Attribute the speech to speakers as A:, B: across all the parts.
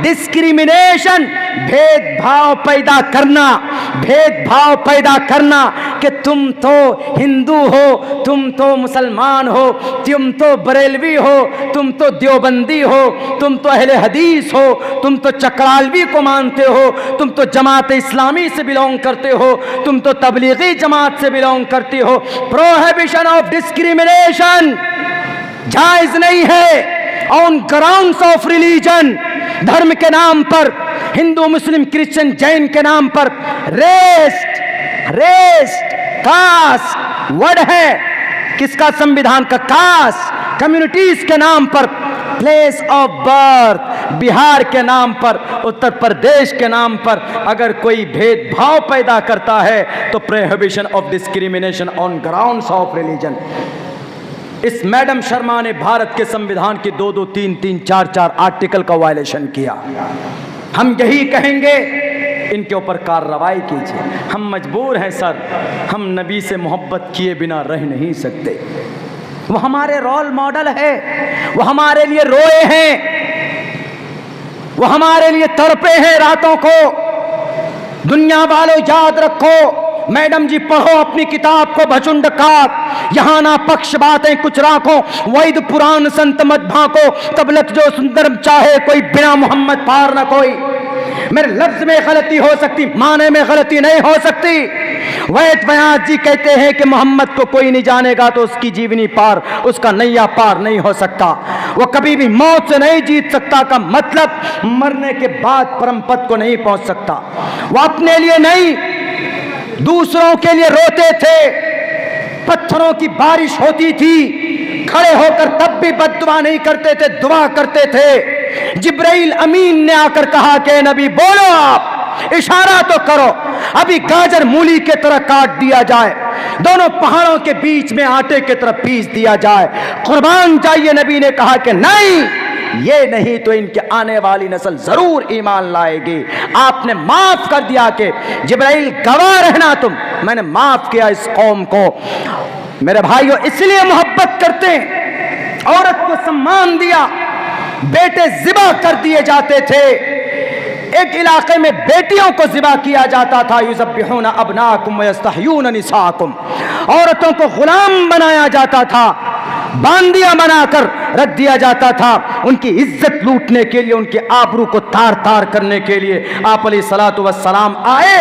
A: Discrimination, भेदभाव पैदा करना कि तुम तो हिंदू हो, तुम तो मुसलमान हो, तुम तो बरेलवी हो, तुम तो देवबंदी हो, तुम तो अहले हदीस हो, तुम तो चकरालवी को मानते हो, तुम तो जमात इस्लामी से बिलोंग करते हो, तुम तो तबलीगी जमात से बिलोंग करते हो। प्रोहिबिशन ऑफ डिस्क्रिमिनेशन जायज नहीं है ऑन ग्राउंड्स ऑफ रिलीजन। धर्म के नाम पर, हिंदू मुस्लिम क्रिश्चियन जैन के नाम पर रेस्ट कास्ट वर्ड है किसका? संविधान का। कास्ट कम्युनिटीज के नाम पर, प्लेस ऑफ बर्थ बिहार के नाम पर, उत्तर प्रदेश के नाम पर अगर कोई भेदभाव पैदा करता है तो prohibition of discrimination on grounds of religion. इस मैडम शर्मा ने भारत के संविधान के 2-2, 3-3, 4-4 आर्टिकल का वायलेशन किया। हम यही कहेंगे, इनके ऊपर कार्रवाई कीजिए। हम मजबूर हैं सर, हम नबी से मोहब्बत किए बिना रह नहीं सकते। वो हमारे रोल मॉडल है, वो हमारे लिए रोए हैं, वो हमारे लिए तड़पे हैं रातों को। दुनिया वालों याद रखो, मैडम जी पढ़ो अपनी किताब को भचुंड काट, यहाँ ना पक्ष बातें कुछ राखो, वैद पुराण संत मत भाको, तबलक जो सुंदर चाहे कोई, बिना मोहम्मद पार ना कोई। मेरे लफ्ज में गलती हो सकती, माने में गलती नहीं हो सकती। वैद व्यास जी कहते हैं कि मोहम्मद को कोई नहीं जानेगा तो उसकी जीवनी पार, उसका नैया पार नहीं हो सकता, वो कभी भी मौत से नहीं जीत सकता का मतलब मरने के बाद परम पद को नहीं पहुंच सकता। वो अपने लिए नहीं दूसरों के लिए रोते थे, पत्थरों की बारिश होती थी, खड़े होकर तब भी बद्दुआ नहीं करते थे, दुआ करते थे। जिब्राइल अमीन ने आकर कहा कि नबी बोलो, आप इशारा तो करो, अभी गाजर मूली के तरह काट दिया जाए, दोनों पहाड़ों के बीच में आटे की तरह पीस दिया जाए, कुर्बान चाहिए। नबी ने कहा कि नहीं, ये नहीं तो इनके आने वाली नस्ल जरूर ईमान लाएगी। आपने माफ कर दिया कि जिब्राइल गवाह रहना तुम, मैंने माफ किया इस कौम को। मेरे भाइयों, इसलिए मोहब्बत करते हैं, औरत को सम्मान दिया, बेटे जिबा कर दिए जाते थे। एक इलाके में बेटियों को जिबा किया जाता था, युज़ब्बिहूना अबनाकुम व यस्तहयूना निसाकुम, औरतों को गुलाम बनाया जाता था, बांदिया बनाकर रख दिया जाता था, उनकी इज्जत लूटने के लिए, उनके आबरू को तार तार करने के लिए आप अलैहिस्सलातु वस्सलाम आए।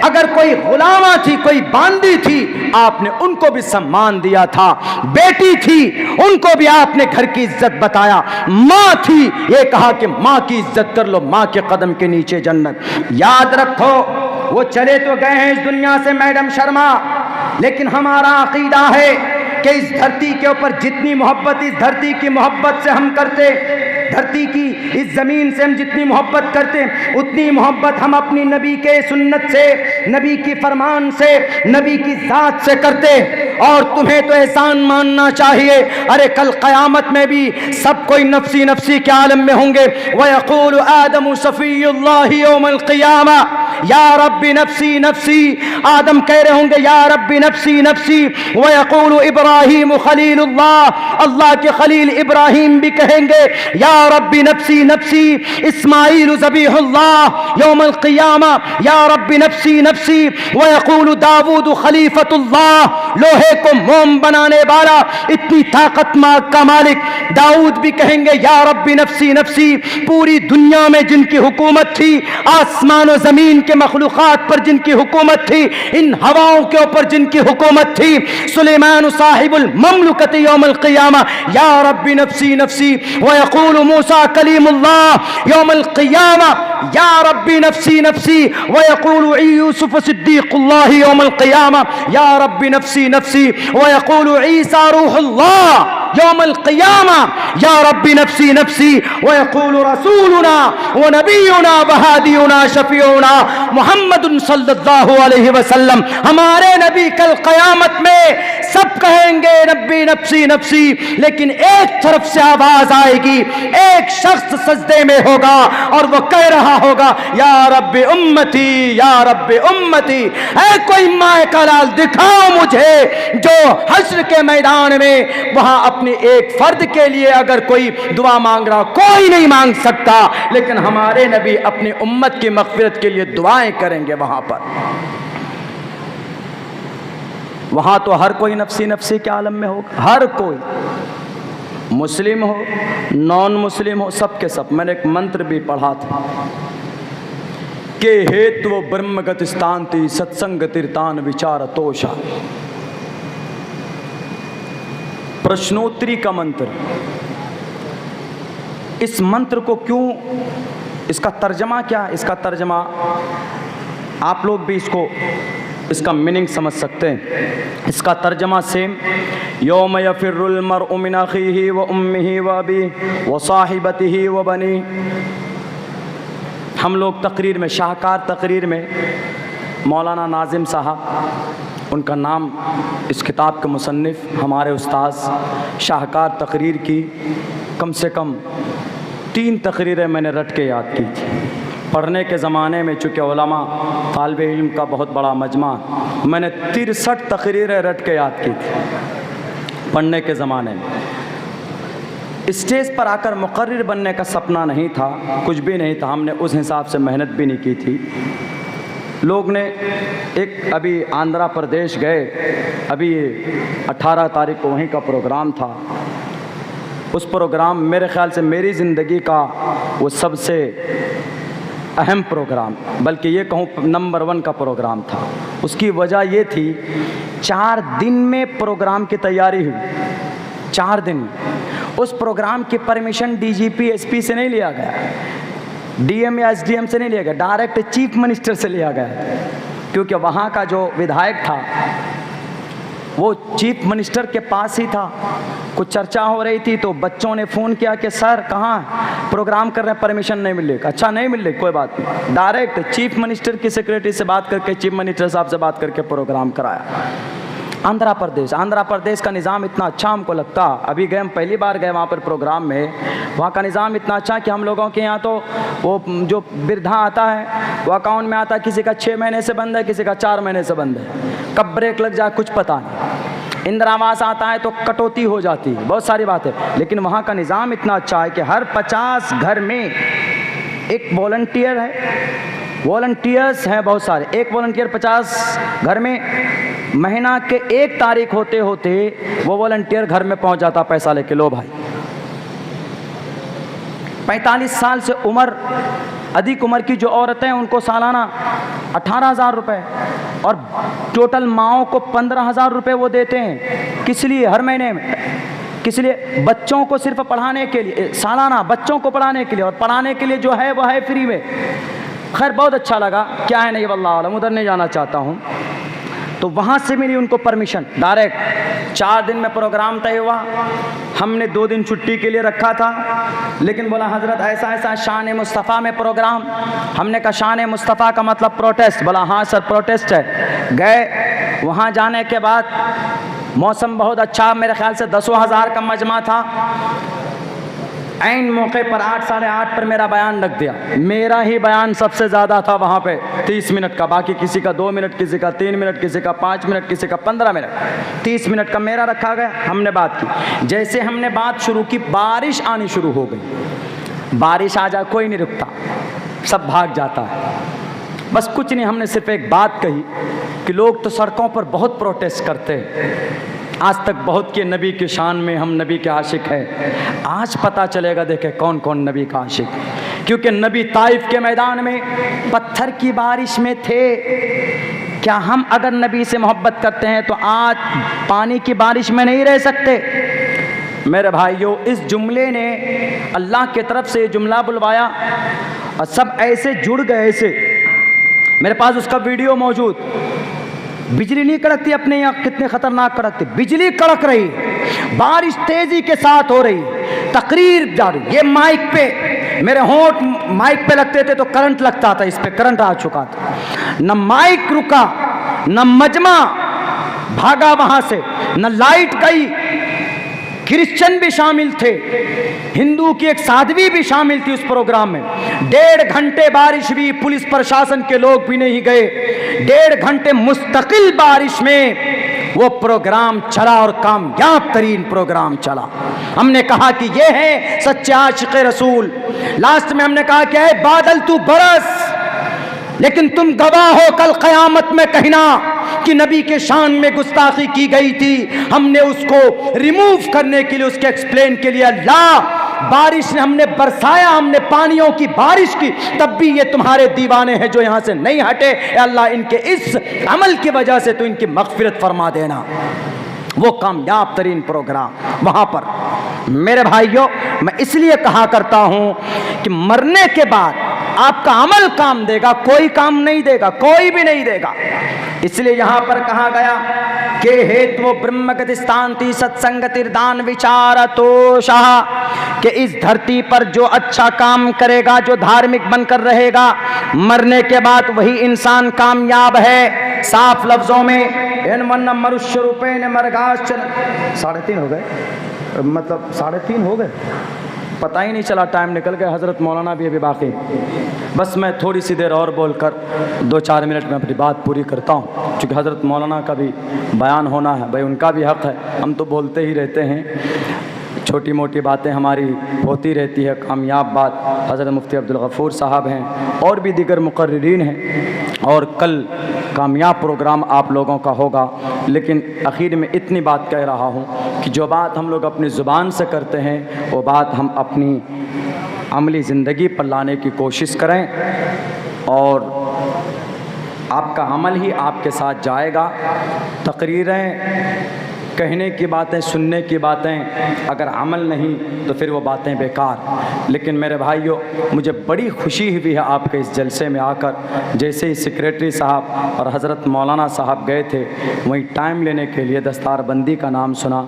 A: अगर कोई गुलामा थी, कोई बांदी थी, आपने उनको भी सम्मान दिया था। बेटी थी, उनको भी आपने घर की इज्जत बताया। माँ थी, ये कहा कि माँ की इज्जत कर लो, माँ के कदम के नीचे जन्नत। याद रखो, वो चले तो गए हैं इस दुनिया से मैडम शर्मा, लेकिन हमारा अकीदा है कि इस धरती के ऊपर जितनी मोहब्बत इस धरती की मोहब्बत से हम करते, धरती की इस ज़मीन से हम जितनी मोहब्बत करते, उतनी मोहब्बत हम अपनी नबी के सुन्नत से, नबी की फरमान से, नबी की ज़ात से करते। और तुम्हें तो एहसान मानना चाहिए, अरे कल क़यामत में भी सब कोई नफ्सी नफ्सी के आलम में होंगे। वयक़ूलु आदमु शफ़ीउल्लाहि यौमल क़ियामा या रब्बी नफ्सी नफ्सी, आदम कह रहे होंगे या रब्बी नफ्सी नफ्सी। वयक़ूलु इब्राहीम खलीलुल्लाह, अल्लाह के खलील इब्राहीम भी कहेंगे या रब्बी नफ्सी नफ्सी। इस्माईल ज़बीहुल्लाह यौमल क़ियामा या रब्बी नफ्सी नफ्सी। वयक़ूलु दाऊद खलीफतुल्लाह, लोहे को मोम बनाने वाला, इतनी ताकत का मालिक दाऊद भी कहेंगे या रब्बी नफ्सी नफ्सी। पूरी दुनिया में जिनकी हुकूमत थी, आसमान और ज़मीन के मखलूक़ात पर जिनकी हुकूमत थी, इन हवाओं के ऊपर जिनकी हुकूमत थी, सुलेमान साहिबुल ममलुकत यौमल क़ियामा या रब्बी नफ्सी नफ्सी। वयक़ूलु मूसा कलीमुल्लाह यौमल क़ियामा या रब्बी नफ्सी नफ्सी। वयक़ूलु यूसुफ सिद्दीक़ुल्लाह यौमल क़ियामा या रब्बी नफ्सी नफ्सी। वयक़ूलु ईसा रूहुल्लाह यौमल क़ियामा या रब्बी नफ्सी नफ्सी। वयक़ूलु रसूलुना व नबियुना व हादियुना शफ़ीउना मुहम्मदुन सल्लल्लाहु अलैहि वसल्लम, हमारे नबी कल क़यामत में सब कहेंगे नब्बी नफ्सी नफ्सी, लेकिन एक तरफ से आवाज आएगी, एक शख्स सजदे में होगा और वो कह रहा होगा या रब्बी उम्मती, या रब्बी उम्मती। है कोई माए का लाल दिखाओ मुझे जो हश्र के मैदान में वहां अपनी एक फर्द के लिए अगर कोई दुआ मांग रहा, कोई नहीं मांग सकता, लेकिन हमारे नबी अपनी उम्मत की मग़फ़िरत के लिए दुआएं करेंगे वहां पर। वहां तो हर कोई नफ्सी नफ्सी के आलम में होगा, हर कोई, मुस्लिम हो नॉन मुस्लिम हो, सब के सब। मैंने एक मंत्र भी पढ़ा था के हेतु ब्रह्मगत स्थान्ति सत्संग तीर्थान विचार तोषा, प्रश्नोत्तरी का मंत्र। इस मंत्र को क्यों, इसका तर्जमा क्या है? इसका तर्जमा आप लोग भी इसका मीनिंग समझ सकते हैं। इसका तर्जमा सेम, यौम यफिरुल मरउ मिन अखीही व उम्मिही व अबीही व साहिबतिही व बनी। हम लोग तकरीर में, शाहकार तकरीर में मौलाना नाजिम साहब, उनका नाम इस किताब के मुसन्निफ़ हमारे उस्ताद, शाहकार तकरीर की कम से कम 3 तकरीरें मैंने रट के याद की थी। पढ़ने के ज़माने में चूँकि उलमा तालिब इल्म का बहुत बड़ा मजमा, मैंने 63 तकरीरें रट के याद की थी पढ़ने के ज़माने में। स्टेज पर आकर मुकर्रिर बनने का सपना नहीं था, कुछ भी नहीं था, हमने उस हिसाब से मेहनत भी नहीं की थी। लोग ने एक अभी आंध्र प्रदेश गए, अभी 18 तारीख को वहीं का प्रोग्राम था। उस प्रोग्राम मेरे ख़्याल से मेरी ज़िंदगी का वो सबसे अहम प्रोग्राम, बल्कि ये कहूँ नंबर 1 का प्रोग्राम था। उसकी वजह ये थी 4 दिन में प्रोग्राम की तैयारी हुई, 4 दिन। उस प्रोग्राम की परमिशन डीजीपी एसपी से नहीं लिया गया, डीएम या एसडीएम से नहीं लिया गया, डायरेक्ट चीफ मिनिस्टर से लिया गया, क्योंकि वहाँ का जो विधायक था वो चीफ मिनिस्टर के पास ही था। कुछ चर्चा हो रही थी तो बच्चों ने फ़ोन किया कि सर कहाँ प्रोग्राम कर रहे हैं, परमिशन नहीं मिल रही। अच्छा नहीं मिल रही, कोई बात नहीं। डायरेक्ट चीफ मिनिस्टर की सेक्रेटरी से बात करके, चीफ मिनिस्टर साहब से बात करके प्रोग्राम कराया। आंध्र प्रदेश का निज़ाम इतना अच्छा हमको लगता, अभी गए, हम पहली बार गए वहाँ पर प्रोग्राम में, वहाँ का निज़ाम इतना अच्छा कि हम लोगों के यहाँ तो वो जो वृद्धा आता है वो अकाउंट में आता है, किसी का 6 महीने से बंद है, किसी का 4 महीने से बंद है, कब ब्रेक लग जाए कुछ पता नहीं। इंदिरा आवास आता है तो कटौती हो जाती है, बहुत सारी बातें। लेकिन वहाँ का निज़ाम इतना अच्छा है कि हर 50 घर में एक वॉलंटियर है, वॉलंटियर्स हैं बहुत सारे, एक वॉलंटियर 50 घर में। महीना के 1 तारीख होते होते वो वॉलंटियर घर में पहुंच जाता पैसा लेके। लो भाई, 45 साल से अधिक उम्र की जो औरतें हैं उनको सालाना 18,000 रुपये, और टोटल माओं को 15,000 रुपये वो देते हैं। किस लिए? हर महीने में। किस लिए? बच्चों को सिर्फ पढ़ाने के लिए, सालाना बच्चों को पढ़ाने के लिए, और पढ़ाने के लिए जो है वो है फ्री में। खैर बहुत अच्छा लगा, क्या है नहीं वल्लाह आलम, उधर नहीं जाना चाहता हूँ। तो वहाँ से मिली उनको परमिशन डायरेक्ट। 4 दिन में प्रोग्राम तय हुआ। हमने 2 दिन छुट्टी के लिए रखा था, लेकिन बोला हज़रत ऐसा ऐसा शान मुस्तफ़ा में प्रोग्राम। हमने कहा शान मुस्तफ़ा का मतलब प्रोटेस्ट? बोला हाँ सर प्रोटेस्ट है। गए, वहाँ जाने के बाद मौसम बहुत अच्छा, मेरे ख्याल से 10,000 का मजमा था। ऐन मौके पर 8 साढ़े 8 पर मेरा बयान रख दिया। मेरा ही बयान सबसे ज़्यादा था वहाँ पे, 30 मिनट का, बाकी किसी का 2 मिनट, किसी का 3 मिनट, किसी का 5 मिनट, किसी का 15 मिनट, 30 मिनट का मेरा रखा गया। हमने बात की। जैसे हमने बात शुरू की, बारिश आनी शुरू हो गई। बारिश आ जाए कोई नहीं रुकता, सब भाग जाता है। बस कुछ नहीं, हमने सिर्फ एक बात कही कि लोग तो सड़कों पर बहुत प्रोटेस्ट करते हैं, आज तक बहुत के नबी की शान में, हम नबी के आशिक हैं। आज पता चलेगा, देखें कौन कौन नबी का आशिक, क्योंकि नबी ताइफ के मैदान में पत्थर की बारिश में थे। क्या हम अगर नबी से मोहब्बत करते हैं तो आज पानी की बारिश में नहीं रह सकते? मेरे भाइयों, इस जुमले ने अल्लाह की तरफ से जुमला बुलवाया और सब ऐसे जुड़ गए। ऐसे मेरे पास उसका वीडियो मौजूद। बिजली नहीं कड़कती अपने यहाँ, कितने खतरनाक कड़कती, बिजली कड़क रही, बारिश तेजी के साथ हो रही, तकरीर जारी। ये माइक पे, मेरे होंठ माइक पे लगते थे तो करंट लगता था, इस पे करंट आ चुका था। न माइक रुका, न मजमा, भागा वहां से, न लाइट गई। क्रिश्चियन भी शामिल थे, हिंदू की एक साध्वी भी शामिल थी उस प्रोग्राम में। 1.5 घंटे बारिश हुई, पुलिस प्रशासन के लोग भी नहीं गए। 1.5 घंटे मुस्तकिल बारिश में वो प्रोग्राम चला और कामयाब तरीन प्रोग्राम चला। हमने कहा कि ये है सच्चे आशिक़ रसूल। लास्ट में हमने कहा कि ऐ बादल तू बरस, लेकिन तुम गवाह हो कल क़यामत में कहना कि नबी के शान में गुस्ताखी की गई थी, हमने उसको रिमूव करने के लिए, उसके एक्सप्लेन के लिए अल्लाह बारिश ने हमने बरसाया, हमने पानियों की बारिश की, तब भी ये तुम्हारे दीवाने हैं जो यहाँ से नहीं हटे। अल्लाह इनके इस अमल की वजह से तो इनकी मग़फ़िरत फरमा देना। वो कामयाब तरीन प्रोग्राम वहाँ पर। मेरे भाइयों, मैं इसलिए कहा करता हूँ कि मरने के बाद आपका अमल काम देगा, कोई काम नहीं देगा, कोई भी नहीं देगा। इसलिए यहाँ पर कहा गया कि हेतु ब्रह्मगति स्थान्ति सत्संगतिर्दान विचारतोषः, कि इस धरती पर जो अच्छा काम करेगा, जो धार्मिक बनकर रहेगा, मरने के बाद वही इंसान कामयाब है। साफ लफ्जों में इन मन मनुष्य रूपे ने मरगाश 3:30 हो गए, मतलब 3:30 हो गए, पता ही नहीं चला, टाइम निकल गया। हज़रत मौलाना भी अभी बाकी। बस मैं थोड़ी सी देर और बोलकर 2-4 मिनट में अपनी बात पूरी करता हूँ, क्योंकि हज़रत मौलाना का भी बयान होना है, भाई उनका भी हक़ है। हम तो बोलते ही रहते हैं, छोटी मोटी बातें हमारी होती रहती है। कामयाब बात हज़रत मुफ्ती अब्दुल गफ़ूर साहब हैं और भी दीगर मुक़र्रिरीन हैं, और कल कामयाब प्रोग्राम आप लोगों का होगा। लेकिन आखिर में इतनी बात कह रहा हूँ कि जो बात हम लोग अपनी ज़ुबान से करते हैं वो बात हम अपनी अमली ज़िंदगी पर लाने की कोशिश करें, और आपका अमल ही आपके साथ जाएगा। तकरीरें, कहने की बातें, सुनने की बातें, अगर अमल नहीं तो फिर वो बातें बेकार। लेकिन मेरे भाइयों, मुझे बड़ी खुशी हुई है आपके इस जलसे में आकर। जैसे ही सेक्रेटरी साहब और हज़रत मौलाना साहब गए थे, वहीं टाइम लेने के लिए दस्तारबंदी का नाम सुना।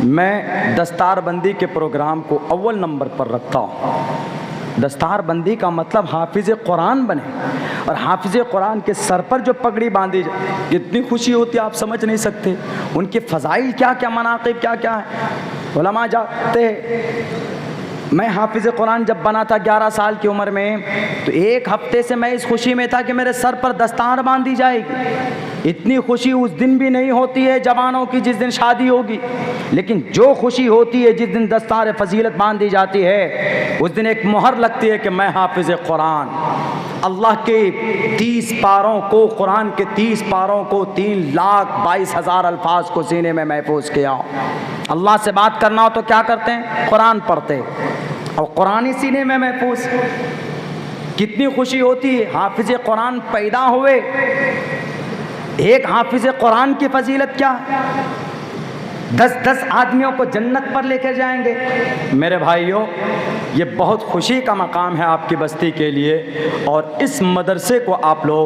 A: मैं दस्तारबंदी के प्रोग्राम को अव्वल नंबर पर रखता हूँ। दस्तारबंदी का मतलब हाफिज़ कुरान बने, और हाफिज़ कुरान के सर पर जो पगड़ी बांधी जाए, इतनी खुशी होती है आप समझ नहीं सकते। उनके फ़ज़ाइल क्या क्या, मनाक़िब क्या क्या है, उलमा जानते हैं। मैं हाफिज़ कुरान जब बना था 11 साल की उम्र में, तो 1 हफ्ते से मैं इस खुशी में था कि मेरे सर पर दस्तार बांधी जाएगी। इतनी खुशी उस दिन भी नहीं होती है जवानों की जिस दिन शादी होगी, लेकिन जो खुशी होती है जिस दिन दस्तार फजीलत बांधी जाती है, उस दिन एक मोहर लगती है कि मैं हाफिज़ कुरान, अल्लाह के 30 पारों को, कुरान के 30 पारों को 3,22,000 अल्फाज को सीने में महफूज किया। अल्लाह से बात करना हो तो क्या करते हैं, कुरान पढ़ते, और कुरान ही सीने में महफूज। कितनी खुशी होती है हाफिज़ कुरान पैदा हुए। एक हाफिज़ कुरान की फजीलत क्या है, 10-10 आदमियों को जन्नत पर लेकर जाएंगे। मेरे भाइयों, ये बहुत खुशी का मकाम है आपकी बस्ती के लिए, और इस मदरसे को आप लोग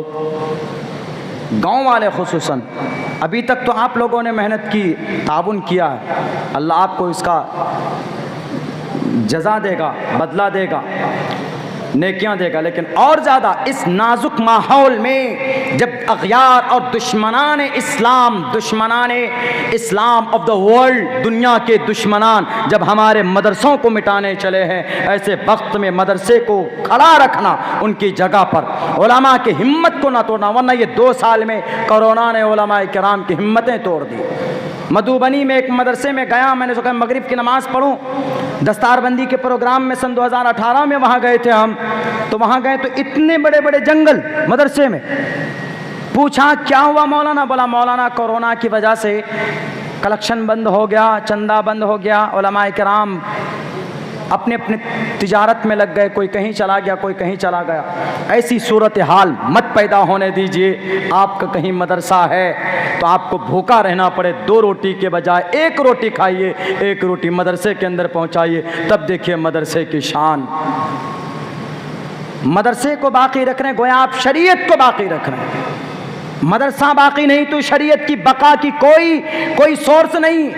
A: गांव वाले खुसूसन, अभी तक तो आप लोगों ने मेहनत की, ताउन किया है, अल्लाह आपको इसका जज़ा देगा, बदला देगा, नेकियां देगा। लेकिन और ज़्यादा इस नाजुक माहौल में जब अग़यार और दुश्मनान इस्लाम ऑफ द वर्ल्ड, दुनिया के दुश्मनान जब हमारे मदरसों को मिटाने चले हैं, ऐसे वक्त में मदरसे को खड़ा रखना, उनकी जगह पर उलमा की हिम्मत को ना तोड़ना, वरना ये 2 साल में कोरोना ने उलमा किराम की हिम्मतें तोड़ दी। मधुबनी में एक मदरसे में गया, मैंने सोचा मगरिब की नमाज़ पढ़ूं, दस्तारबंदी के प्रोग्राम में सन 2018 में वहाँ गए थे हम, तो वहाँ गए तो इतने बड़े बड़े जंगल मदरसे में। पूछा क्या हुआ मौलाना, बोला मौलाना कोरोना की वजह से कलेक्शन बंद हो गया, चंदा बंद हो गया, उलमाए किराम अपने अपने तिजारत में लग गए, कोई कहीं चला गया, कोई कहीं चला गया। ऐसी सूरत हाल मत पैदा होने दीजिए। आपका कहीं मदरसा है तो आपको भूखा रहना पड़े, 2 रोटी के बजाय 1 रोटी खाइए, 1 रोटी मदरसे के अंदर पहुंचाइए, तब देखिए मदरसे की शान। मदरसे को बाकी रख रहे हैं, गोया आप शरीयत को बाकी रख रहे हैं। मदरसा बाकी नहीं तो शरीयत की बका की कोई सोर्स नहीं।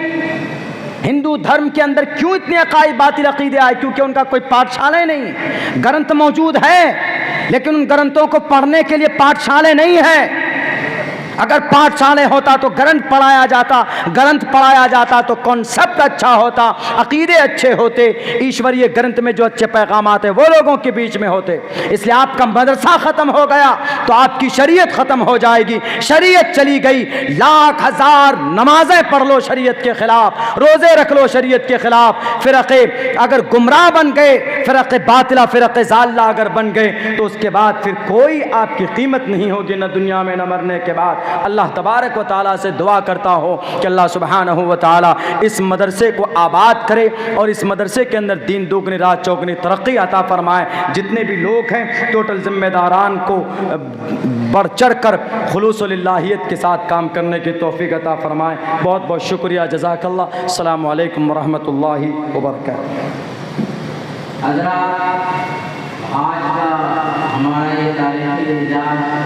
A: हिंदू धर्म के अंदर क्यों इतने अकायद बातिल अकीदे आए, क्योंकि उनका कोई पाठशालाएं नहीं। ग्रंथ मौजूद है, लेकिन उन ग्रंथों को पढ़ने के लिए पाठशालाएं नहीं है। अगर पाठशाले होता तो ग्रंथ पढ़ाया जाता, ग्रंथ पढ़ाया जाता तो कॉन्सेप्ट अच्छा होता, अकीदे अच्छे होते, ईश्वरीय ग्रंथ में जो अच्छे पैगामात है वो लोगों के बीच में होते। इसलिए आपका मदरसा ख़त्म हो गया तो आपकी शरीयत ख़त्म हो जाएगी। शरीयत चली गई, लाख हज़ार नमाजें पढ़ लो शरीयत के ख़िलाफ़, रोज़े रख लो शरीयत के ख़िलाफ़, फ़िरक़े अगर गुमराह बन गए, फ़िरक़े बातिला, फ़िरक़े ज़ाल्ला अगर बन गए तो उसके बाद फिर कोई आपकी कीमत नहीं होगी, न दुनिया में न मरने के बाद। अल्लाह तबारक व तआला से दुआ करता हो कि अल्लाह सुब्हानहू व तआला इस मदरसे को आबाद करे और इस मदरसे के अंदर दीन दुगनी रात चौगनी तरक्की अता फरमाए। जितने भी लोग हैं टोटल ज़िम्मेदारान को बढ़ चढ़ कर खुलूस व लिल्लाहियत के साथ काम करने की तौफीक अता फरमाए। बहुत बहुत शुक्रिया, जज़ाकल्लाह। अस्सलामु अलैकुम व रहमतुल्लाहि व बरकातहू।
B: हज़रात, आज का हमारा ये तारीख़ी इजाज़